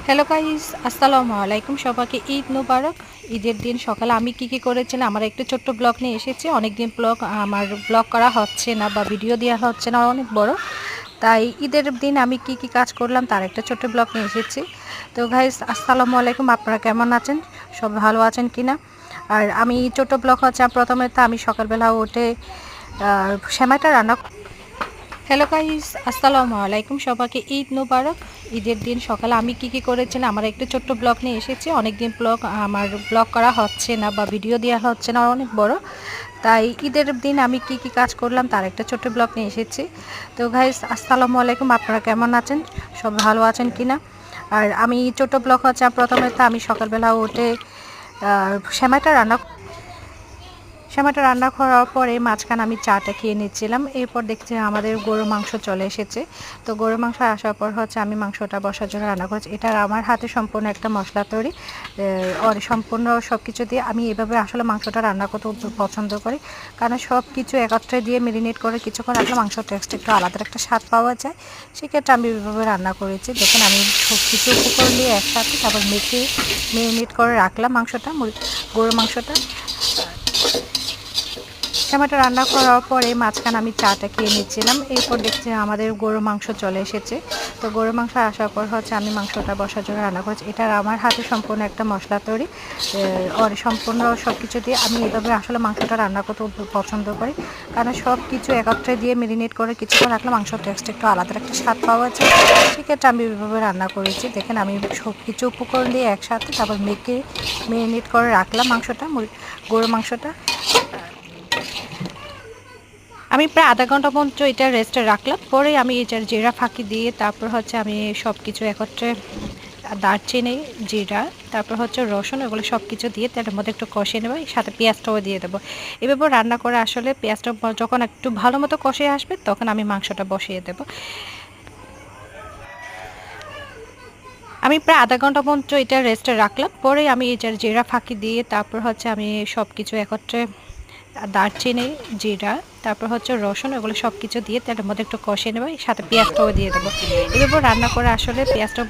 Hello guys, আসসালামু আলাইকুম। সবাইকে ঈদ মোবারক। ঈদের দিন সকালে আমি কি করেছিলাম, আমার একটা ছোট্ট ব্লগ নিয়ে এসেছি। অনেকদিন ব্লগ করা হচ্ছে না বা ভিডিও দেওয়া হচ্ছে না, অনেক বড়। তাই ঈদের দিন আমি কি কাজ করলাম তার একটা ছোট্ট ব্লগ নিয়ে এসেছি। তো গাইস, আসসালামু আলাইকুম। আপনারা কেমন আছেন? সব ভালো আছেন কিনা? আর আমি ছোট্ট ব্লগ হচ্ছে, প্রথমে তো আমি সকালবেলা উঠে সেমাইটা রান্না। হ্যালো গাইস, আসসালামু আলাইকুম। সবাইকে ঈদ মোবারক। ঈদের দিন সকালে আমি কি করেছিলাম, আমার একটা ছোট্ট ব্লগ নিয়ে এসেছি। অনেকদিন ব্লগ করা হচ্ছে না বা ভিডিও দেওয়া হচ্ছে না, অনেক বড়। তাই ঈদের দিন আমি কি কাজ করলাম তার একটা ছোট্ট ব্লগ নিয়ে এসেছি। তো গাইস, আসসালামু আলাইকুম। আপনারা কেমন আছেন? সব ভালো আছেন কিনা? আর আমি ছোট্ট ব্লগ হচ্ছে, প্রথমে তো আমি সকালবেলা উঠে সেমাইটা রান্না করার পরে মাঝখানে আমি চাটা খেয়ে নিচ্ছিলাম। এরপর দেখছি আমাদের গরুর মাংস চলে এসেছে। তো গরুর মাংস আসার পর হচ্ছে আমি মাংসটা বসার জন্য রান্না করছি। এটা আমার হাতে সম্পূর্ণ একটা মশলা তৈরি, সম্পূর্ণ সব কিছু দিয়ে আমি এভাবে আসলে মাংসটা রান্না করতে পছন্দ করি। কারণ সব কিছু একত্রে দিয়ে মেরিনেট করে কিছুক্ষণ রাখলে মাংসর টেক্সট একটু আলাদা একটা স্বাদ পাওয়া যায়। সেক্ষেত্রে আমি এভাবে রান্না করেছি। দেখুন, আমি সব কিছু উপকরণ দিয়ে একসাথে তারপর মেখে মেরিনেট করে রাখলাম গরুর মাংসটা। টমেটো রান্না করার পরে মাঝখানে আমি চাটা খেয়ে নিচ্ছিলাম। এরপর দেখছি আমাদের গরুর মাংস চলে এসেছে। তো গরুর মাংস আসার পর হচ্ছে আমি মাংসটা বসার জন্য রান্না করছি। এটা আমার হাতে সম্পূর্ণ একটা মশলা তৈরি, সম্পূর্ণ সব কিছু দিয়ে আমি এভাবে আসলে মাংসটা রান্না করতে পছন্দ করি। কারণ সব কিছু একত্রে দিয়ে মেরিনেট করে কিছুক্ষণ রাখলে মাংসর টেক্সট একটু আলাদা একটা স্বাদ পাওয়া যায়। সেক্ষেত্রে আমি এভাবে রান্না করেছি। দেখেন, আমি সব কিছু উপকরণ দিয়ে একসাথে তারপর মেখে মেরিনেট করে রাখলাম গরুর মাংসটা। আমি প্রায় আধা ঘন্টা পর্যন্ত এটা রেস্টে রাখলাম। পরে আমি এটার জিরা ফাঁকি দিয়ে তারপর হচ্ছে আমি সব কিছু একত্রে দারচিনি, জিরা, তারপর হচ্ছে রসুন, এগুলো সব কিছু দিয়ে তার মধ্যে একটু কষিয়ে নেবো। সাথে পেঁয়াজটাও দিয়ে দেবো। এভাবে রান্না করে আসলে পেঁয়াজটা যখন একটু ভালো মতো কষিয়ে আসবে তখন আমি মাংসটা বসিয়ে দেবো। আমি প্রায় আধা ঘন্টা পর্যন্ত এটা রেস্টে রাখলাম। পরে আমি এটার জিরা ফাঁকি দিয়ে তারপর হচ্ছে আমি সব কিছু একত্রে দারচিনি, জিরা, তারপর হচ্ছে রসুন, এগুলো সব কিছু দিয়ে তার মধ্যে একটু কষিয়ে নেবো। সাথে পেঁয়াজটাও দিয়ে দেবো। এভাবে রান্না করে আসলে পেঁয়াজটা